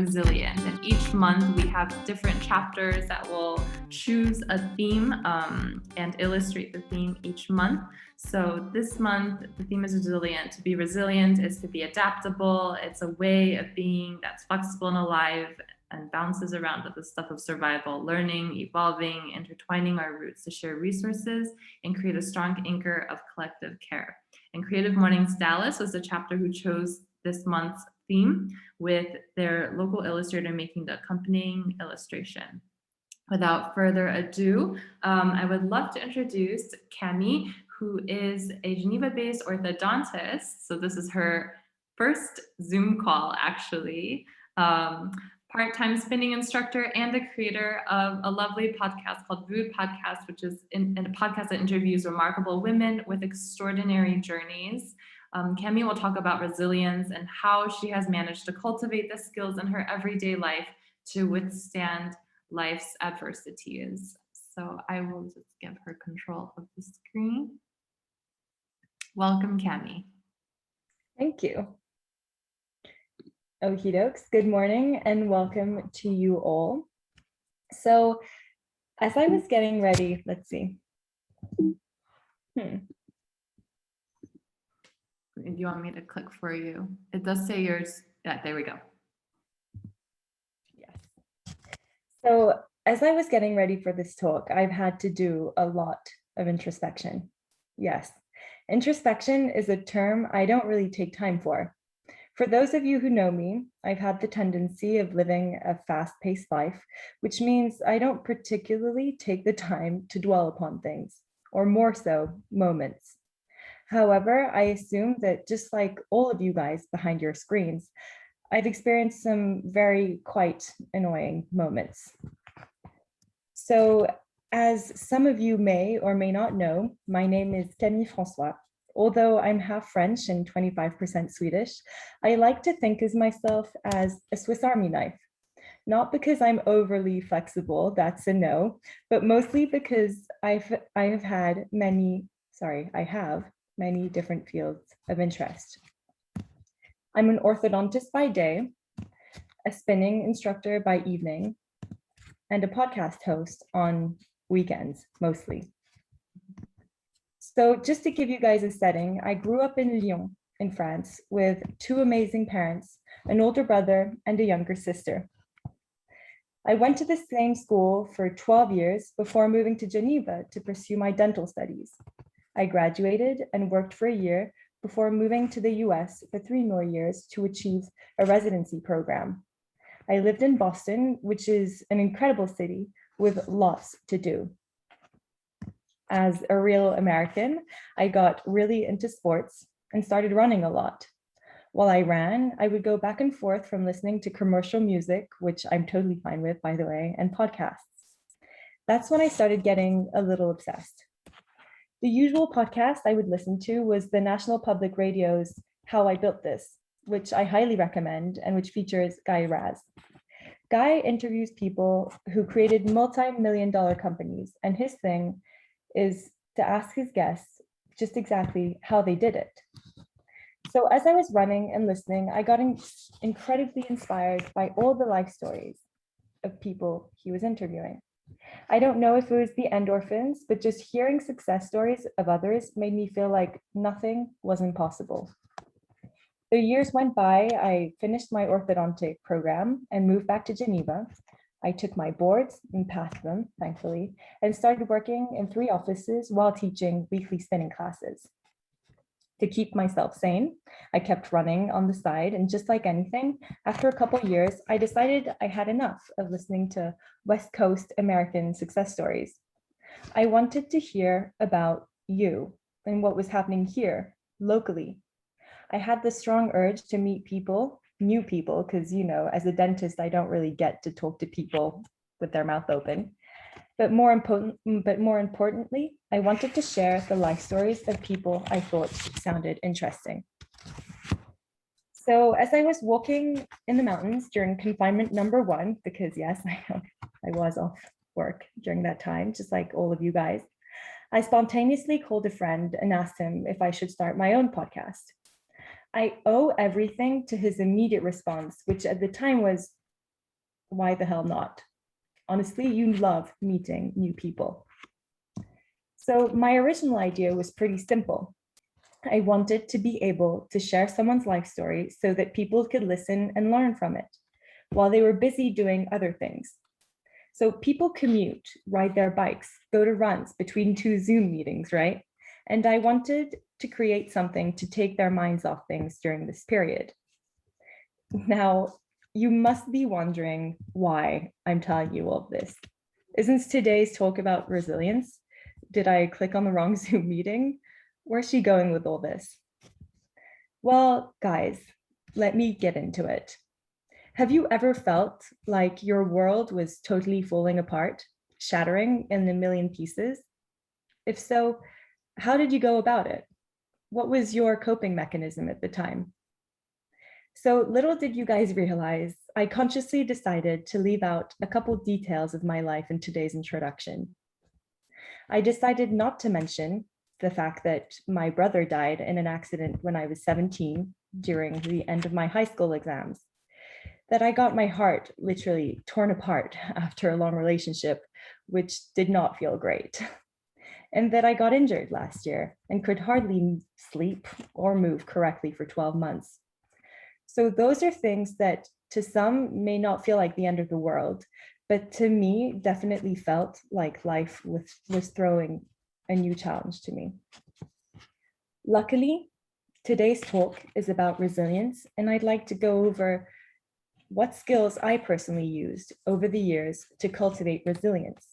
resilient. And each month we have different chapters that will choose a theme and illustrate the theme each month. So this month, the theme is resilient. To be resilient is to be adaptable. It's a way of being that's flexible and alive and bounces around with the stuff of survival, learning, evolving, intertwining our roots to share resources and create a strong anchor of collective care. And Creative Mornings Dallas was the chapter who chose this month's theme, with their local illustrator making the accompanying illustration. Without further ado, I would love to introduce Camille, who is a Geneva-based orthodontist. So this is her first Zoom call, actually. Part-time spinning instructor and the creator of a lovely podcast called Rude Podcast, which is a podcast that interviews remarkable women with extraordinary journeys. Camille will talk about resilience and how she has managed to cultivate the skills in her everyday life to withstand life's adversities. So I will just give her control of the screen. Welcome, Camille. Thank you. Okie dokes, good morning and welcome to you all. So as I was getting ready, let's see. Do you want me to click for you? It does say yours. Yeah, there we go. Yes. So as I was getting ready for this talk, I've had to do a lot of introspection. Yes, introspection is a term I don't really take time for. For those of you who know me, I've had the tendency of living a fast-paced life, which means I don't particularly take the time to dwell upon things, or more so, moments. However, I assume that just like all of you guys behind your screens, I've experienced some very quite annoying moments. So as some of you may or may not know, my name is Camille Francois. Although I'm half French and 25% Swedish, I like to think of myself as a Swiss Army knife. Not because I'm overly flexible, that's a no, but mostly because I have many different fields of interest. I'm an orthodontist by day, a spinning instructor by evening, and a podcast host on weekends, mostly. So just to give you guys a setting, I grew up in Lyon, in France, with two amazing parents, an older brother and a younger sister. I went to the same school for 12 years before moving to Geneva to pursue my dental studies. I graduated and worked for a year before moving to the US for 3 more years to achieve a residency program. I lived in Boston, which is an incredible city with lots to do. As a real American, I got really into sports and started running a lot. While I ran, I would go back and forth from listening to commercial music, which I'm totally fine with, by the way, and podcasts. That's when I started getting a little obsessed. The usual podcast I would listen to was the National Public Radio's How I Built This, which I highly recommend and which features Guy Raz. Guy interviews people who created multi-million-dollar companies, and his thing is to ask his guests just exactly how they did it. So as I was running and listening, I got incredibly inspired by all the life stories of people he was interviewing. I don't know if it was the endorphins, but just hearing success stories of others made me feel like nothing was impossible. The years went by, I finished my orthodontic program and moved back to Geneva. I took my boards and passed them, thankfully, and started working in 3 offices while teaching weekly spinning classes. To keep myself sane, I kept running on the side, and just like anything, after a couple years, I decided I had enough of listening to West Coast American success stories. I wanted to hear about you and what was happening here, locally. I had the strong urge to meet people, new people, because, you know, as a dentist, I don't really get to talk to people with their mouth open. But more importantly, I wanted to share the life stories of people I thought sounded interesting. So as I was walking in the mountains during confinement number 1, because yes, I was off work during that time, just like all of you guys, I spontaneously called a friend and asked him if I should start my own podcast. I owe everything to his immediate response, which at the time was, why the hell not? Honestly, you love meeting new people. So my original idea was pretty simple. I wanted to be able to share someone's life story so that people could listen and learn from it while they were busy doing other things. So people commute, ride their bikes, go to runs between two Zoom meetings, right? And I wanted to create something to take their minds off things during this period. Now, you must be wondering why I'm telling you all this. Isn't today's talk about resilience? Did I click on the wrong Zoom meeting? Where's she going with all this? Well, guys, let me get into it. Have you ever felt like your world was totally falling apart, shattering in a million pieces? If so, how did you go about it? What was your coping mechanism at the time? So little did you guys realize, I consciously decided to leave out a couple details of my life in today's introduction. I decided not to mention the fact that my brother died in an accident when I was 17 during the end of my high school exams, that I got my heart literally torn apart after a long relationship, which did not feel great, and that I got injured last year and could hardly sleep or move correctly for 12 months. So those are things that to some may not feel like the end of the world, but to me definitely felt like life was throwing a new challenge to me. Luckily, today's talk is about resilience, and I'd like to go over what skills I personally used over the years to cultivate resilience.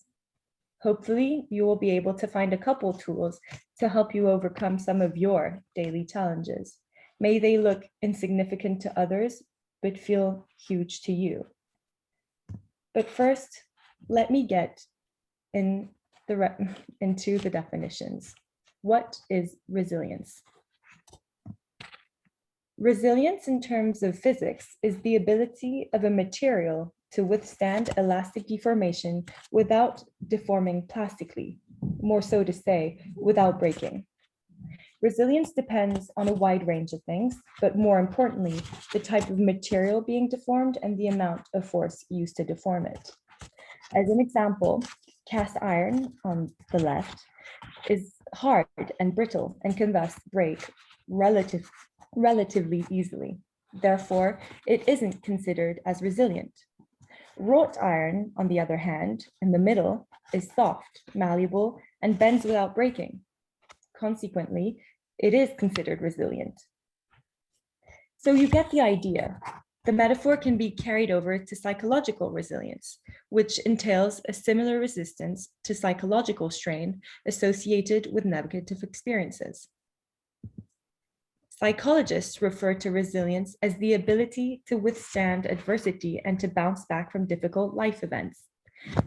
Hopefully, you will be able to find a couple tools to help you overcome some of your daily challenges. May they look insignificant to others, but feel huge to you. But first, let me get into the definitions. What is resilience? Resilience in terms of physics is the ability of a material to withstand elastic deformation without deforming plastically, more so to say, without breaking. Resilience depends on a wide range of things, but more importantly, the type of material being deformed and the amount of force used to deform it. As an example, cast iron on the left is hard and brittle and can thus break relatively easily. Therefore, it isn't considered as resilient. Wrought iron, on the other hand, in the middle, is soft, malleable, and bends without breaking. Consequently, it is considered resilient. So you get the idea. The metaphor can be carried over to psychological resilience, which entails a similar resistance to psychological strain associated with negative experiences. Psychologists refer to resilience as the ability to withstand adversity and to bounce back from difficult life events.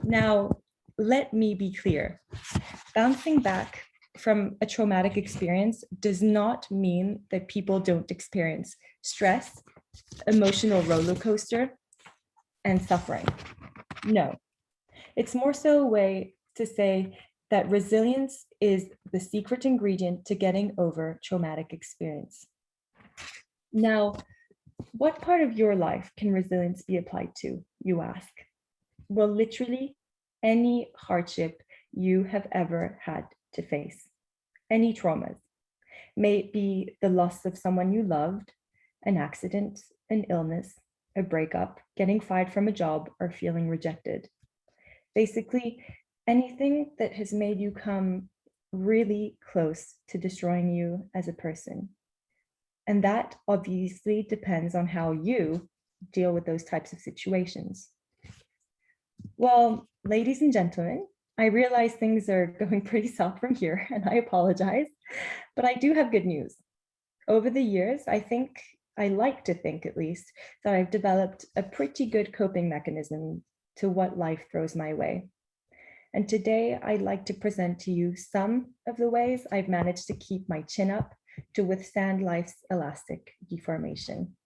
Now, let me be clear. Bouncing back from a traumatic experience does not mean that people don't experience stress, emotional roller coaster, and suffering. No, it's more so a way to say that resilience is the secret ingredient to getting over traumatic experience. Now, what part of your life can resilience be applied to, you ask? Well, literally any hardship you have ever had to face, any traumas. May it be the loss of someone you loved, an accident, an illness, a breakup, getting fired from a job, or feeling rejected. Basically, anything that has made you come really close to destroying you as a person. And that obviously depends on how you deal with those types of situations. Well, ladies and gentlemen, I realize things are going pretty south from here, and I apologize, but I do have good news. Over the years, I like to think at least, that I've developed a pretty good coping mechanism to what life throws my way. And today I'd like to present to you some of the ways I've managed to keep my chin up to withstand life's elastic deformation.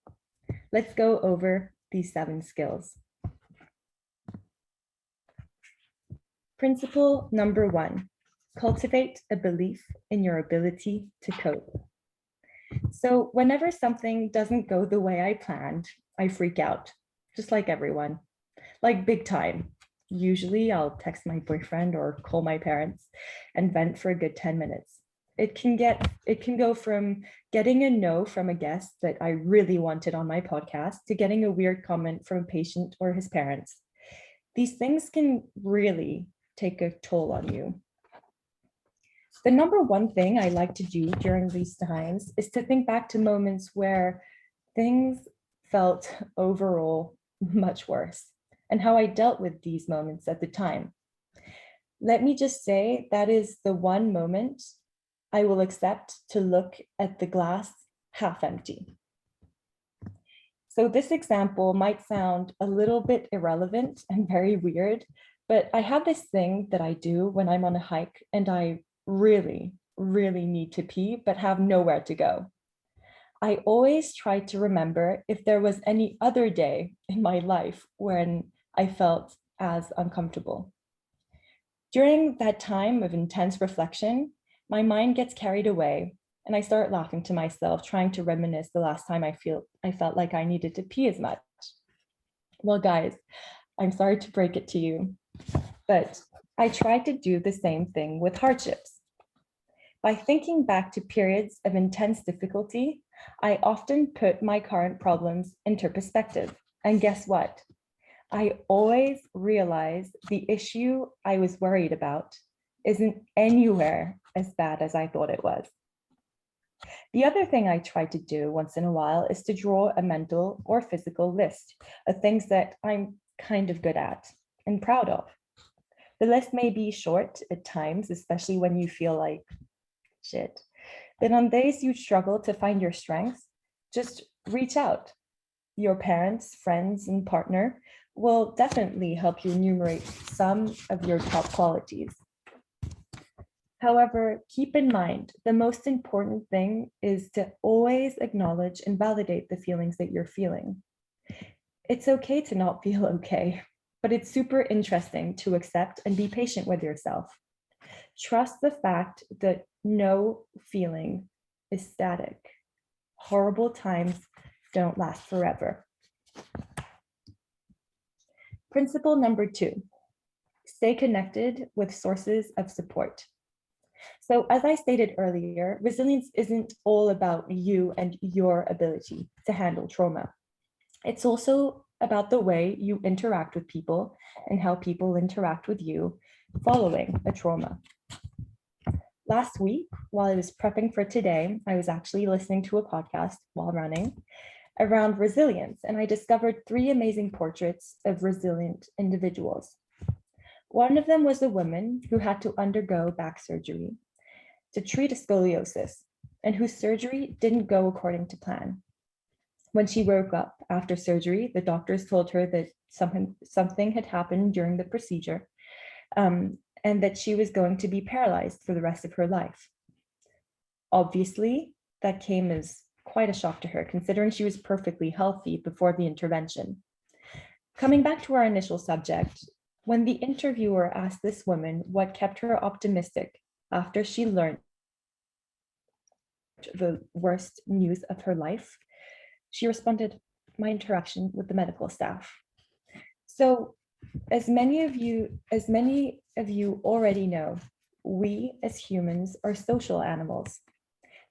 Let's go over these 7 skills. Principle number 1, cultivate a belief in your ability to cope. So whenever something doesn't go the way I planned, I freak out, just like everyone. like big time. Usually I'll text my boyfriend or call my parents and vent for a good 10 minutes. It can go from getting a no from a guest that I really wanted on my podcast to getting a weird comment from a patient or his parents. These things can really take a toll on you. The number one thing I like to do during these times is to think back to moments where things felt overall much worse and how I dealt with these moments at the time. Let me just say that is the one moment I will accept to look at the glass half empty. So this example might sound a little bit irrelevant and very weird, but I have this thing that I do when I'm on a hike and I really, really need to pee, but have nowhere to go. I always try to remember if there was any other day in my life when I felt as uncomfortable. During that time of intense reflection, my mind gets carried away and I start laughing to myself, trying to reminisce the last time I felt like I needed to pee as much. Well, guys, I'm sorry to break it to you, but I tried to do the same thing with hardships. By thinking back to periods of intense difficulty, I often put my current problems into perspective. And guess what? I always realize the issue I was worried about isn't anywhere as bad as I thought it was. The other thing I try to do once in a while is to draw a mental or physical list of things that I'm kind of good at and proud of. The list may be short at times, especially when you feel like shit. But on days you struggle to find your strengths, just reach out. Your parents, friends, and partner will definitely help you enumerate some of your top qualities. However, keep in mind, the most important thing is to always acknowledge and validate the feelings that you're feeling. It's okay to not feel okay, but it's super interesting to accept and be patient with yourself. Trust the fact that no feeling is static. Horrible times don't last forever. Principle number 2, stay connected with sources of support. So as I stated earlier, resilience isn't all about you and your ability to handle trauma. It's also about the way you interact with people and how people interact with you following a trauma. Last week, while I was prepping for today, I was actually listening to a podcast while running around resilience, and I discovered 3 amazing portraits of resilient individuals. One of them was a woman who had to undergo back surgery to treat a scoliosis, and whose surgery didn't go according to plan. When she woke up after surgery, the doctors told her that something had happened during the procedure, and that she was going to be paralyzed for the rest of her life. Obviously, that came as quite a shock to her, considering she was perfectly healthy before the intervention. Coming back to our initial subject, when the interviewer asked this woman what kept her optimistic after she learned the worst news of her life, she responded, "My interaction with the medical staff." So, as many of you already know, we as humans are social animals.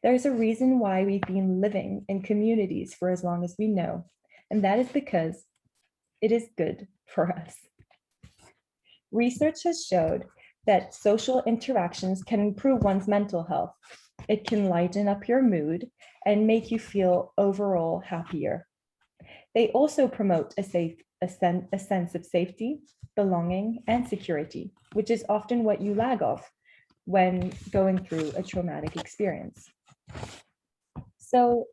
There's a reason why we've been living in communities for as long as we know, and that is because it is good for us. Research has showed that social interactions can improve one's mental health. It can lighten up your mood and make you feel overall happier. They also promote a sense of safety, belonging, and security, which is often what you lag of when going through a traumatic experience. So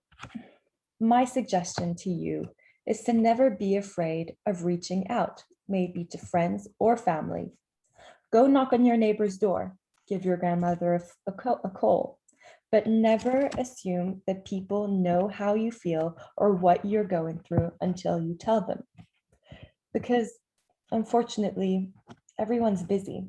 my suggestion to you is to never be afraid of reaching out, maybe to friends or family. Go knock on your neighbor's door, give your grandmother a call, but never assume that people know how you feel or what you're going through until you tell them. Because unfortunately, everyone's busy.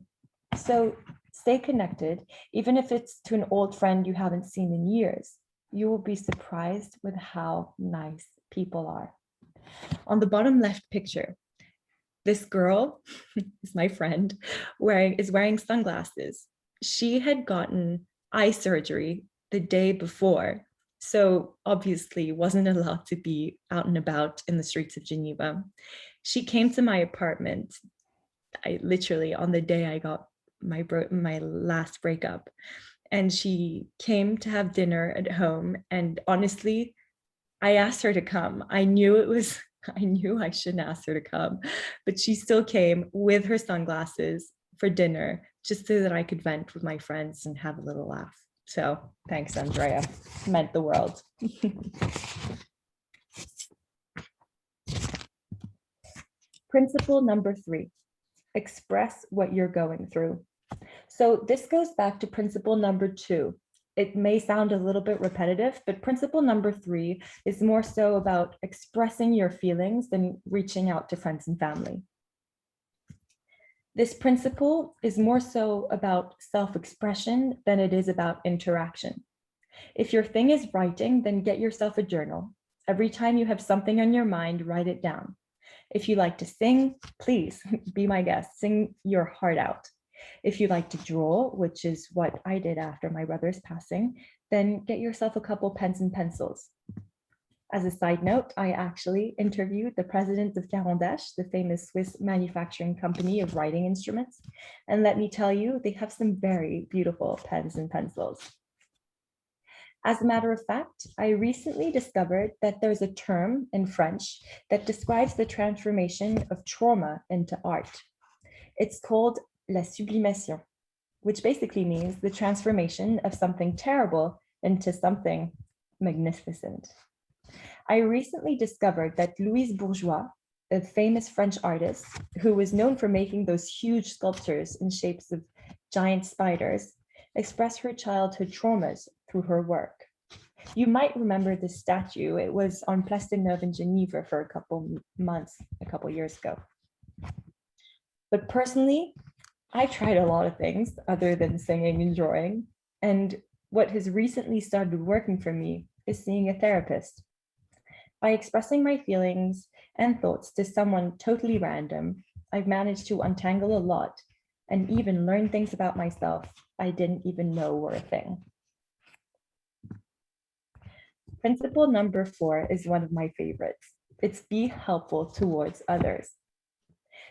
So stay connected, even if it's to an old friend you haven't seen in years. You will be surprised with how nice people are. On the bottom left picture, This girl is my friend, is wearing sunglasses. She had gotten eye surgery the day before, so obviously wasn't allowed to be out and about in the streets of Geneva. She came to my apartment, I literally on the day I got my last breakup, and she came to have dinner at home. And honestly, I asked her to come. I knew I shouldn't ask her to come, but she still came with her sunglasses for dinner just so that I could vent with my friends and have a little laugh. So thanks, Andrea. Meant the world. Principle number 3, express what you're going through. So this goes back to principle number 2. It may sound a little bit repetitive, but principle number 3 is more so about expressing your feelings than reaching out to friends and family. This principle is more so about self-expression than it is about interaction. If your thing is writing, then get yourself a journal. Every time you have something on your mind, write it down. If you like to sing, please be my guest, sing your heart out. If you like to draw, which is what I did after my brother's passing, then get yourself a couple pens and pencils. As a side note, I actually interviewed the president of Carandache, the famous Swiss manufacturing company of writing instruments. And let me tell you, they have some very beautiful pens and pencils. As a matter of fact, I recently discovered that there's a term in French that describes the transformation of trauma into art. It's called la sublimation, which basically means the transformation of something terrible into something magnificent. I recently discovered that Louise Bourgeois, a famous French artist who was known for making those huge sculptures in shapes of giant spiders, expressed her childhood traumas through her work. You might remember this statue. It was on Place de Neuve in Geneva for a couple years ago. But personally, I tried a lot of things other than singing and drawing, and what has recently started working for me is seeing a therapist. By expressing my feelings and thoughts to someone totally random, I've managed to untangle a lot and even learn things about myself I didn't even know were a thing. Principle number 4 is one of my favorites. It's be helpful towards others.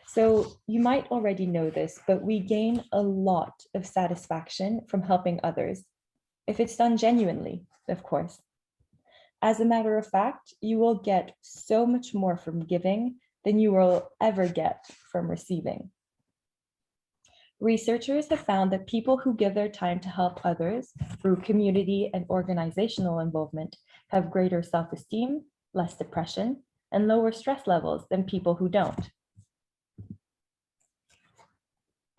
So you might already know this, but we gain a lot of satisfaction from helping others, if it's done genuinely, of course. As a matter of fact, you will get so much more from giving than you will ever get from receiving. Researchers have found that people who give their time to help others through community and organizational involvement have greater self-esteem, less depression, and lower stress levels than people who don't.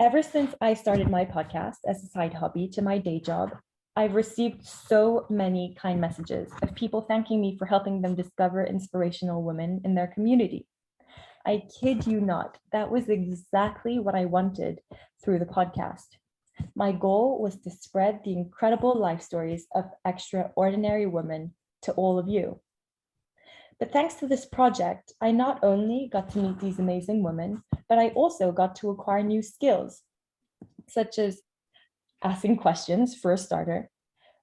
Ever since I started my podcast as a side hobby to my day job, I've received so many kind messages of people thanking me for helping them discover inspirational women in their community. I kid you not, that was exactly what I wanted through the podcast. My goal was to spread the incredible life stories of extraordinary women to all of you. But thanks to this project, I not only got to meet these amazing women, but I also got to acquire new skills, such as asking questions for a starter,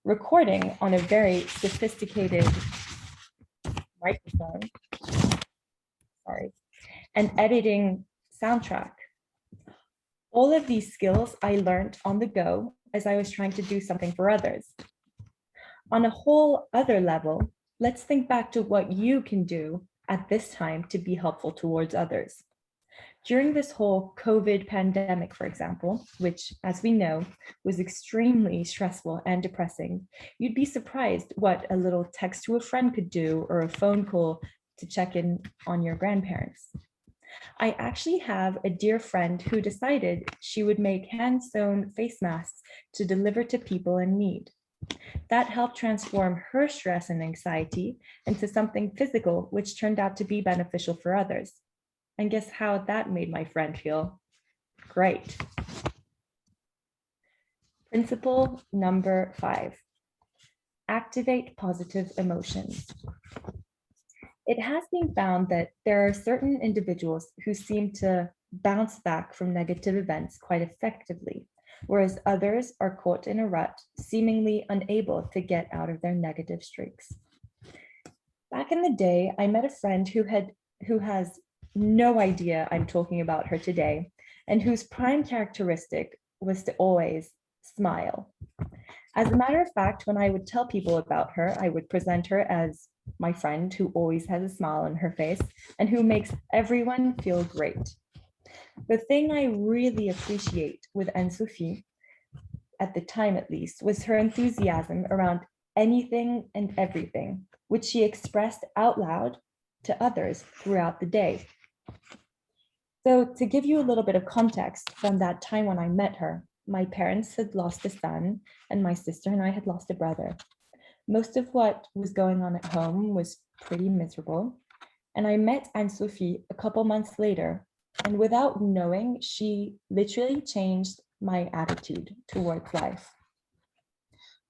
recording on a very sophisticated microphone, and editing soundtrack. All of these skills I learned on the go as I was trying to do something for others. On a whole other level, let's think back to what you can do at this time to be helpful towards others. During this whole COVID pandemic, for example, which, as we know, was extremely stressful and depressing, you'd be surprised what a little text to a friend could do or a phone call to check in on your grandparents. I actually have a dear friend who decided she would make hand-sewn face masks to deliver to people in need. That helped transform her stress and anxiety into something physical, which turned out to be beneficial for others. And guess how that made my friend feel? Great. Principle number 5, activate positive emotions. It has been found that there are certain individuals who seem to bounce back from negative events quite effectively, whereas others are caught in a rut, seemingly unable to get out of their negative streaks. Back in the day, I met a friend who has no idea I'm talking about her today, and whose prime characteristic was to always smile. As a matter of fact, when I would tell people about her, I would present her as my friend who always has a smile on her face and who makes everyone feel great. The thing I really appreciate with Anne-Sophie, at the time at least, was her enthusiasm around anything and everything, which she expressed out loud to others throughout the day. So to give you a little bit of context from that time when I met her, my parents had lost a son and my sister and I had lost a brother. Most of what was going on at home was pretty miserable. And I met Anne-Sophie a couple months later, and without knowing, she literally changed my attitude towards life.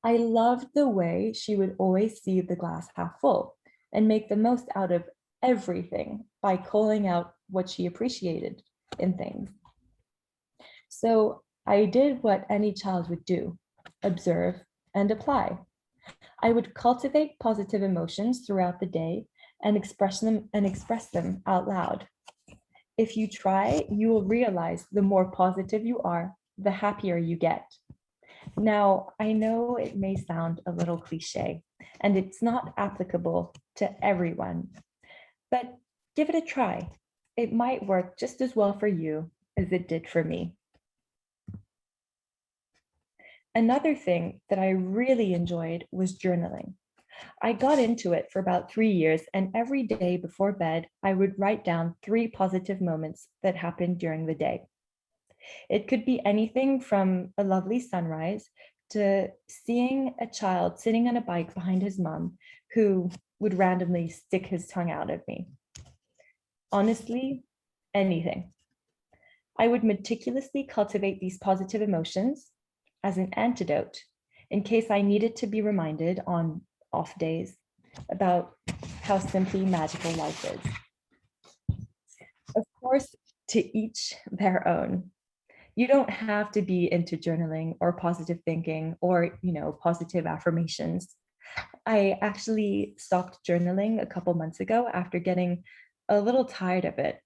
I loved the way she would always see the glass half full and make the most out of everything by calling out what she appreciated in things. So I did what any child would do: observe and apply. I would cultivate positive emotions throughout the day and express them out loud. If you try, you will realize the more positive you are, the happier you get. Now, I know it may sound a little cliche, and it's not applicable to everyone, but give it a try. It might work just as well for you as it did for me. Another thing that I really enjoyed was journaling. I got into it for about 3 years, and every day before bed, I would write down 3 positive moments that happened during the day. It could be anything from a lovely sunrise to seeing a child sitting on a bike behind his mom who would randomly stick his tongue out at me. Honestly, anything. I would meticulously cultivate these positive emotions as an antidote in case I needed to be reminded on off days about how simply magical life is. Of course, to each their own. You don't have to be into journaling or positive thinking or, positive affirmations. I actually stopped journaling a couple months ago after getting a little tired of it.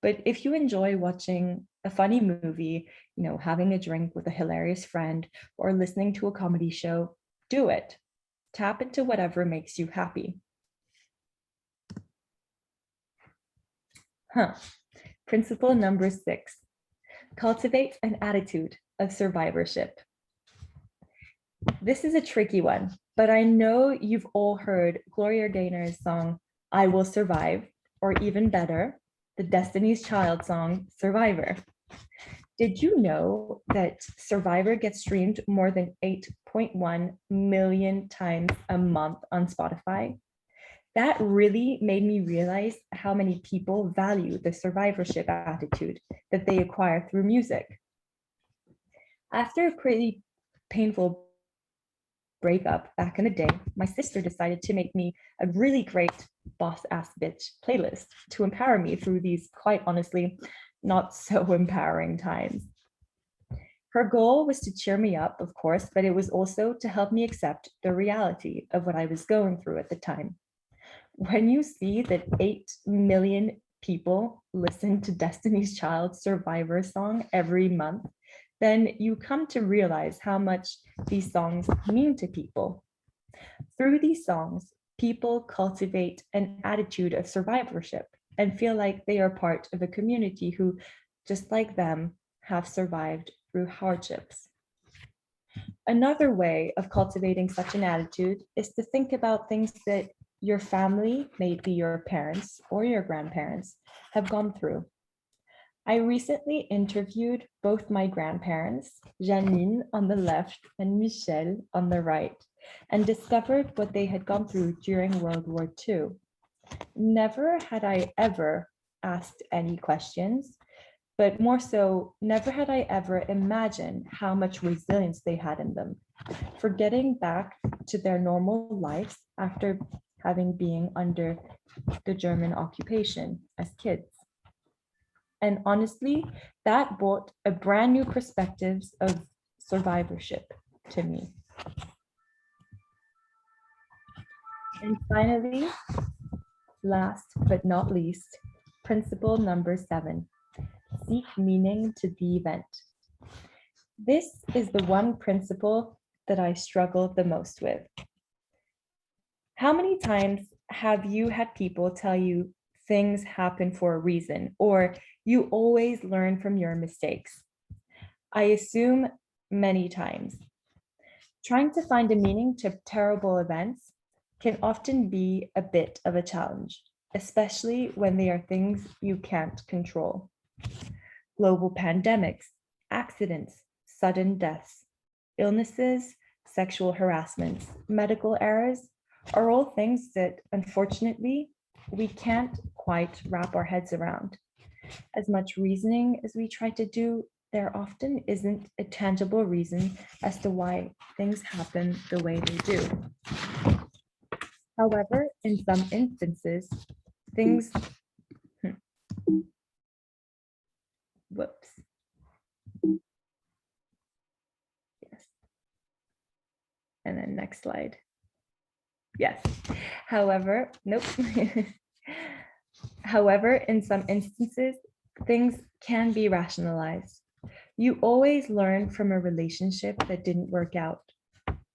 But if you enjoy watching a funny movie, having a drink with a hilarious friend, or listening to a comedy show, do it. Tap into whatever makes you happy. Principle number 6, cultivate an attitude of survivorship. This is a tricky one, but I know you've all heard Gloria Gaynor's song, I Will Survive, or even better, the Destiny's Child song, Survivor. Did you know that Survivor gets streamed more than 8.1 million times a month on Spotify? That really made me realize how many people value the survivorship attitude that they acquire through music. After a pretty painful breakup back in the day, my sister decided to make me a really great boss ass bitch playlist to empower me through these, quite honestly, not so empowering times. Her goal was to cheer me up, of course, but it was also to help me accept the reality of what I was going through at the time. When you see that 8 million people listen to Destiny's Child Survivor song every month, then you come to realize how much these songs mean to people. Through these songs, people cultivate an attitude of survivorship and feel like they are part of a community who, just like them, have survived through hardships. Another way of cultivating such an attitude is to think about things that your family, maybe your parents or your grandparents, have gone through. I recently interviewed both my grandparents, Janine on the left and Michel on the right, and discovered what they had gone through during World War II. Never had I ever asked any questions, but more so, never had I ever imagined how much resilience they had in them for getting back to their normal lives after having been under the German occupation as kids. And honestly, that brought a brand new perspectives of survivorship to me. And finally, last but not least, principle number 7, seek meaning to the event. This is the one principle that I struggle the most with. How many times have you had people tell you things happen for a reason, or you always learn from your mistakes? I assume many times. Trying to find a meaning to terrible events can often be a bit of a challenge, especially when they are things you can't control. Global pandemics, accidents, sudden deaths, illnesses, sexual harassments, medical errors are all things that unfortunately we can't quite wrap our heads around. As much reasoning as we try to do, there often isn't a tangible reason as to why things happen the way they do. However, in some instances, things, whoops. Yes. And then next slide. Yes. However, nope. However, in some instances, things can be rationalized. You always learn from a relationship that didn't work out,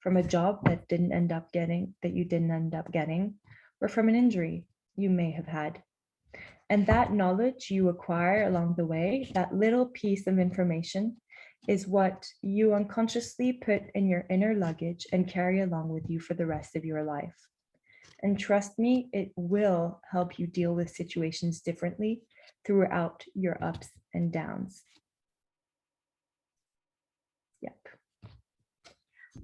from a job that you didn't end up getting, or from an injury you may have had. And that knowledge you acquire along the way, that little piece of information, is what you unconsciously put in your inner luggage and carry along with you for the rest of your life. And trust me, it will help you deal with situations differently throughout your ups and downs. Yep.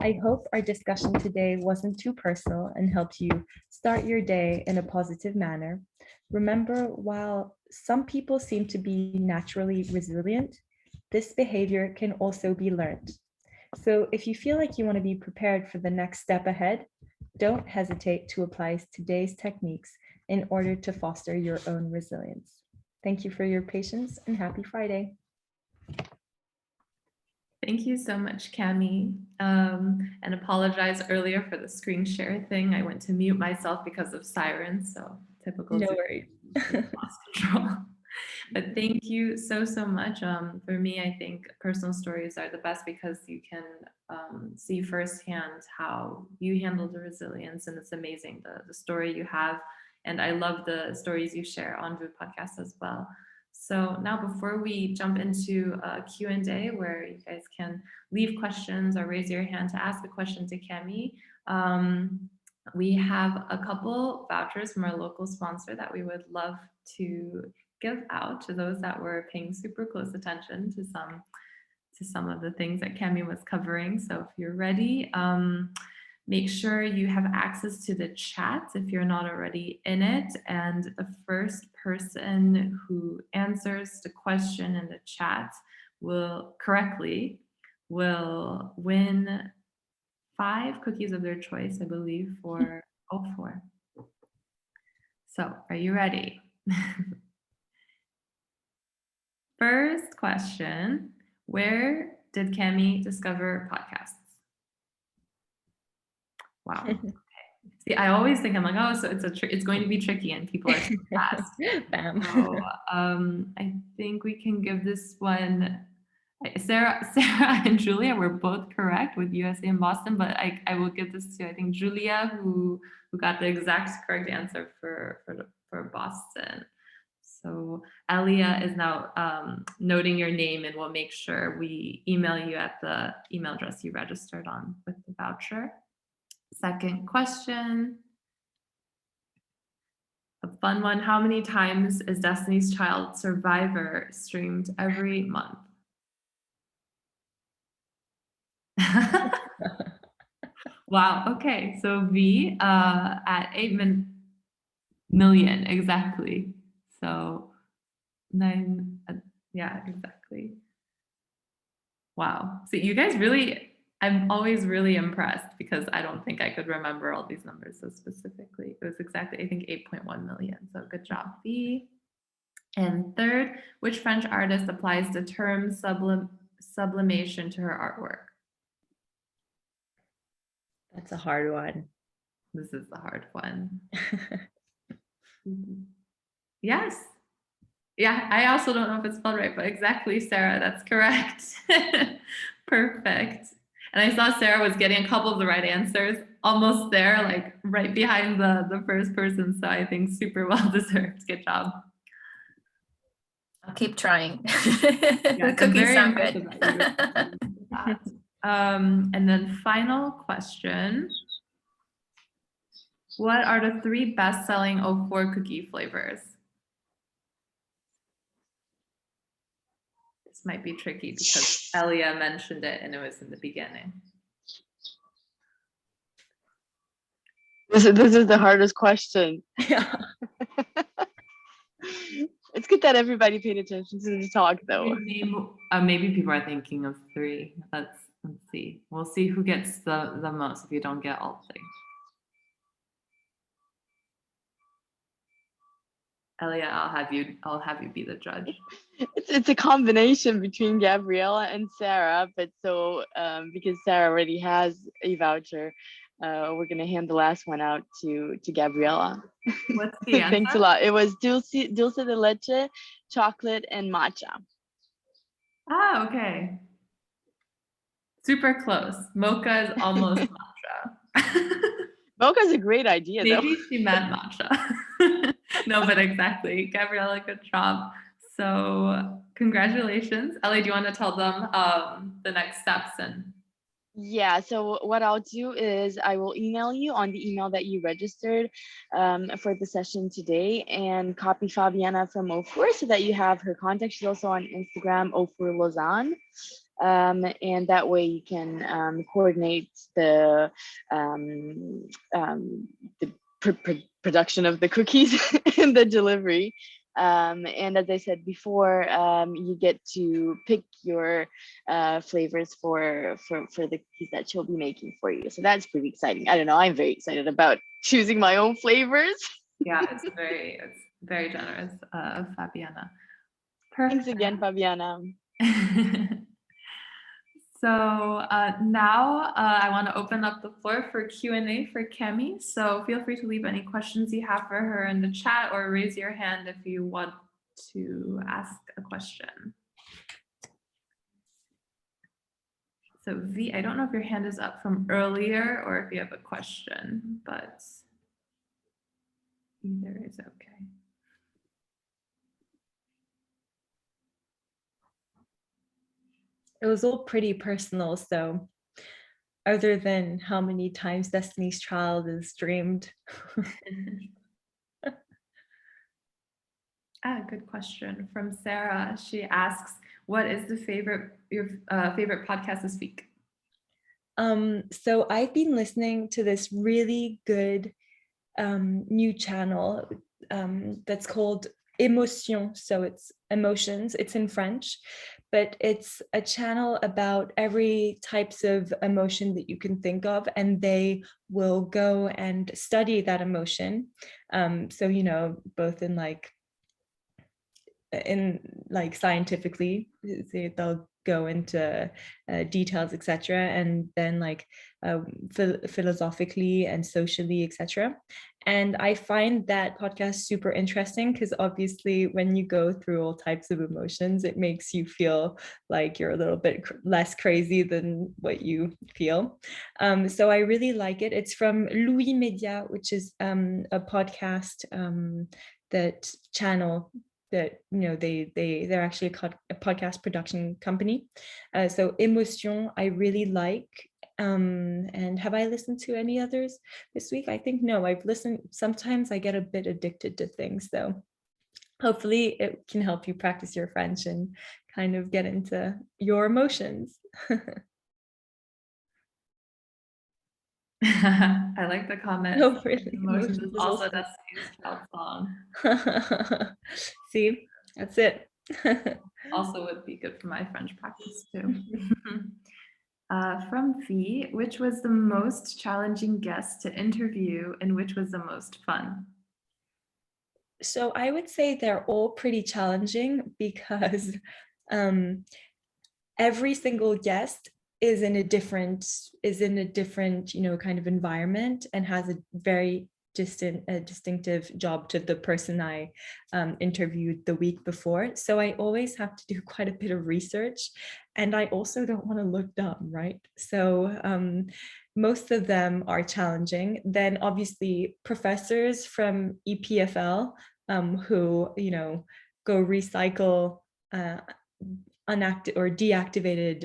I hope our discussion today wasn't too personal and helped you start your day in a positive manner. Remember, while some people seem to be naturally resilient, this behavior can also be learned. So if you feel like you want to be prepared for the next step ahead, don't hesitate to apply today's techniques in order to foster your own resilience. Thank you for your patience and happy Friday. Thank you so much, Cami. And apologize earlier for the screen share thing. I went to mute myself because of sirens, so typical. No worries. Lost control. But thank you so much. For me, I think personal stories are the best because you can see firsthand how you handle the resilience, and it's amazing the story you have. And I love the stories you share on the podcast as well. So now before we jump into a Q&A where you guys can leave questions or raise your hand to ask a question to Cami, we have a couple vouchers from our local sponsor that we would love to give out to those that were paying super close attention to some of the things that Cami was covering. So if you're ready, make sure you have access to the chat if you're not already in it. And the first person who answers the question in the chat will win 5 cookies of their choice, I believe, for all 4. So are you ready? First question, where did Cami discover podcasts? Wow. Okay. See, I always think I'm like, oh, so it's going to be tricky and people are so fast. Bam. So I think we can give this one. Sarah and Julia were both correct with USA and Boston, but I will give this to, I think, Julia, who got the exact correct answer for Boston. So Elia is now noting your name, and we'll make sure we email you at the email address you registered on with the voucher. Second question, a fun one. How many times is Destiny's Child Survivor streamed every month? Wow. Okay. So V at 8 million exactly. So 9. Yeah, exactly. Wow. So you guys really I'm always really impressed because I don't think I could remember all these numbers so specifically. It was exactly, I think, 8.1 million. So good job, V. And third, which French artist applies the term sublimation to her artwork? That's a hard one. This is the hard one. Yes. Yeah, I also don't know if it's spelled right, but exactly, Sarah, that's correct. Perfect. And I saw Sarah was getting a couple of the right answers, almost there, like right behind the first person. So I think super well deserved. Good job. I'll keep trying. Yeah, The cookies sound good. And then final question. What are the 3 best-selling 04 cookie flavors? This might be tricky because Elia mentioned it and it was in the beginning. This is the hardest question. Yeah. It's good that everybody paid attention to the talk, though. Maybe people are thinking of 3. Let's see. We'll see who gets the most if you don't get all 3. Elia, I'll have you be the judge. It's a combination between Gabriella and Sarah, but so because Sarah already has a voucher, we're gonna hand the last one out to Gabriella. What's the answer? Thanks a lot. It was dulce de leche, chocolate, and matcha. Ah, okay. Super close. Mocha is almost matcha. Mocha's a great idea, though. Maybe she meant matcha. No, but exactly. Gabriella, good job. So congratulations. Ellie, do you want to tell them the next steps? And Yeah, so what I'll do is I will email you on the email that you registered for the session today, and copy Fabiana from O4 so that you have her contact. She's also on Instagram, O4 Lausanne. And that way you can coordinate the production of the cookies and the delivery. And as I said before, you get to pick your flavors for the cookies that she'll be making for you. So that's pretty exciting. I don't know, I'm very excited about choosing my own flavors. yeah, it's very generous of Fabiana. Perfect. Thanks again, Fabiana. So now I want to open up the floor for Q&A for Camille. So feel free to leave any questions you have for her in the chat or raise your hand if you want to ask a question. So V, I don't know if your hand is up from earlier or if you have a question, but either is okay. It was all pretty personal, so other than how many times Destiny's Child is streamed. Good question from Sarah. She asks, what is your favorite podcast this week? So I've been listening to this really good new channel that's called Émotion. So it's emotions, it's in French, but it's a channel about every types of emotion that you can think of, and they will go and study that emotion. So, you know, both in like scientifically, they'll go into details, etc., and then like philosophically and socially, etc. And I find that podcast super interesting because obviously when you go through all types of emotions, it makes you feel like you're a little bit less crazy than what you feel. So I really like it. It's from Louis Media, which is a podcast that channel that, you know, they're actually a podcast production company. So Émotion, I really like. And have I listened to any others this week? I think no, I've listened. Sometimes I get a bit addicted to things, though. Hopefully it can help you practice your French and kind of get into your emotions. I like the comment. Oh, really? Emotions is also Destiny's Child song. See, that's it. Also would be good for my French practice too. From V, which was the most challenging guest to interview and which was the most fun? So I would say they're all pretty challenging because every single guest is in a different, kind of environment and has a very distinctive job to the person I interviewed the week before. So I always have to do quite a bit of research, and I also don't want to look dumb, right? So most of them are challenging. Then obviously professors from EPFL who, go recycle deactivated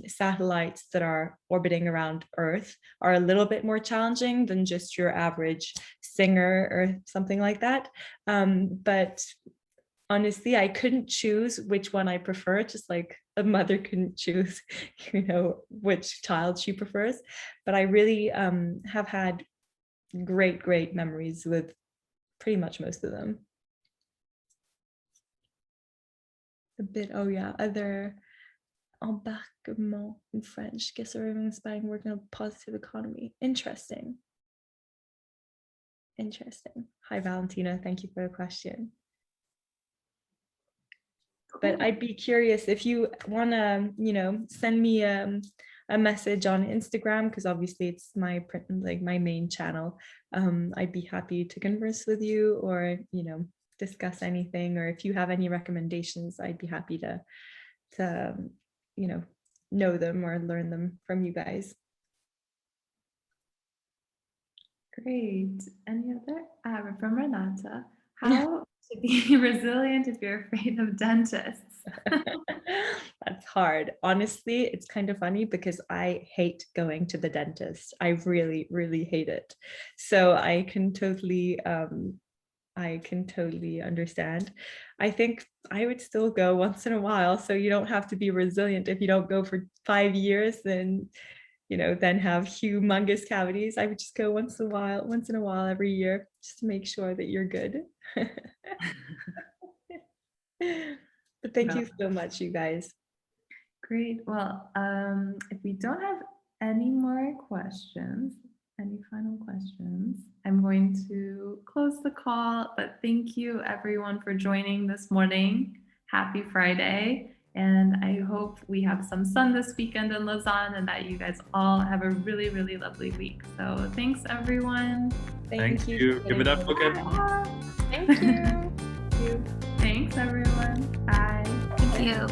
satellites that are orbiting around Earth are a little bit more challenging than just your average singer or something like that. But honestly, I couldn't choose which one I prefer, just like a mother couldn't choose, which child she prefers. But I really have had great memories with pretty much most of them. Other embarquement in French, guess or inspiring working on a positive economy. Interesting. Hi, Valentina. Thank you for the question. But I'd be curious if you want to, send me a message on Instagram, because obviously it's my main channel. I'd be happy to converse with you, or discuss anything, or if you have any recommendations, I'd be happy to know them or learn them from you guys. Great. Any other? From Renata, how to be resilient if you're afraid of dentists? That's hard. Honestly, it's kind of funny because I hate going to the dentist. I really hate it. So I can totally understand. I think I would still go once in a while, so you don't have to be resilient if you don't go for 5 years, then then have humongous cavities. I would just go once in a while every year, just to make sure that you're good. But thank you so much, you guys. Great. Well, if we don't have any more questions, any final questions, I'm going to close the call, but thank you everyone for joining this morning. Happy Friday. And I hope we have some sun this weekend in Lausanne and that you guys all have a really lovely week. So thanks everyone. Thank you. Give it up, okay? Thank you. Thanks everyone. Bye. Thank you.